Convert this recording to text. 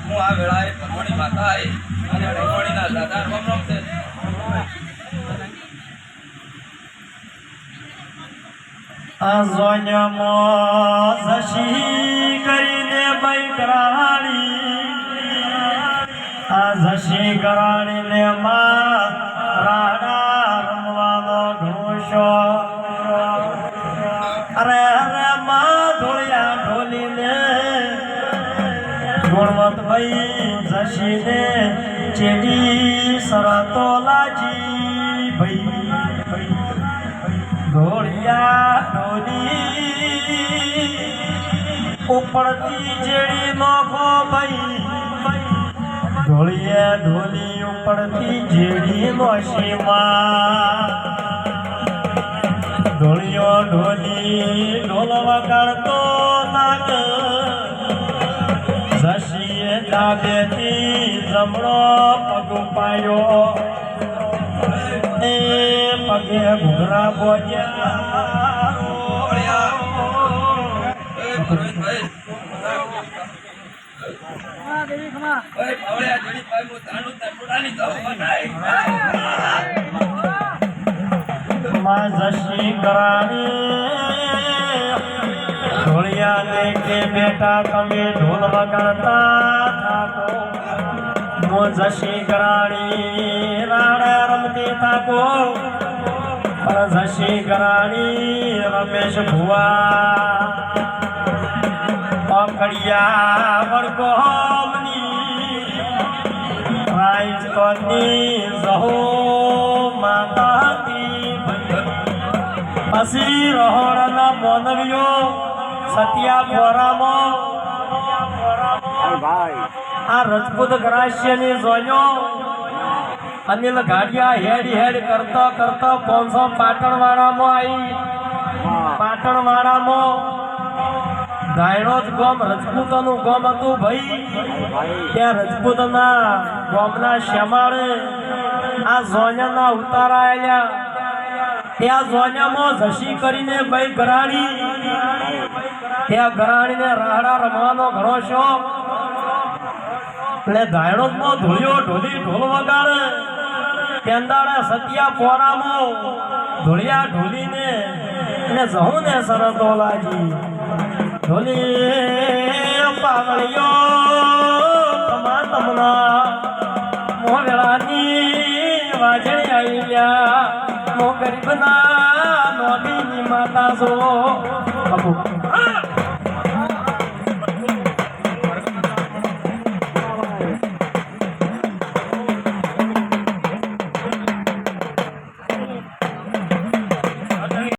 હું આ વેળાએ ભગવાની માતા અને ભગવાનીના દાદા રામ રામ છે. અજોન્યમો જશી કરીને બૈકરાણી આ જશી કરાણીને માં રાડા રમવાનો ઘણો શોખ. અરે અરે માં ઢોળિયા ઢોલીને ગુણવંત ભાઈ જશીને ચેડી શરતો લાજી ભાઈ ઢોળિયા ઢોલી ઉપડતી જેડી નોખો ભાઈ ઢોળિયા ઢોલી ઉપડતી જેડી નોશીમાં ઢોળિયો ઢોલી ઢોલ વગાડતો નાગ જશીએ ડાબેથી જમણો પગ પાયો એ પગે ઘૂઘરા બોલ્યા માં જશી કરાણી ઢોળિયા ને કે બેટા તમે ઢોલ વગાડતા થાકો. હું જશી કરાણી રાડા રમતી થાકો પણ જશી કરાણી રમેશ ભુવા પકડિયા વડગોમની રાજકોટની જહો માતા હતી. પછી રહોડના મોનવીઓ સત્યા પોરામાં આ રજપૂત ગ્રાસ્યની જોયો અનિલ ગાડિયા હેડ કરતો 500 પાટણવાડામાં આવી. પાટણવાડામાં ગાયણો જ ગામ રજપૂતોનું ગામ હતું ભાઈ. ત્યાં રજપૂતના ગામના શ્યામાળે આ જોન્યાના ઉતારા આવ્યા. ત્યાં જોન્યામાં જશી કરીને ભાઈ ગરાણી ત્યાં ગરાણીને રાહડા રમવાનો ઘણો શોખ. એટલે ગાયણોમાં ધૂળિયો ઢોલી ઢોલ વગાડે તેંદાડે સત્યા પોરામાં ધૂળિયા ઢોલીને એને જહું ને શરતો લાજી ઢોલી પાગળીઓ તમા તમના મોવેળાની વાજણી આવી ગયા. મો ગરીબના નોબીની માતા છો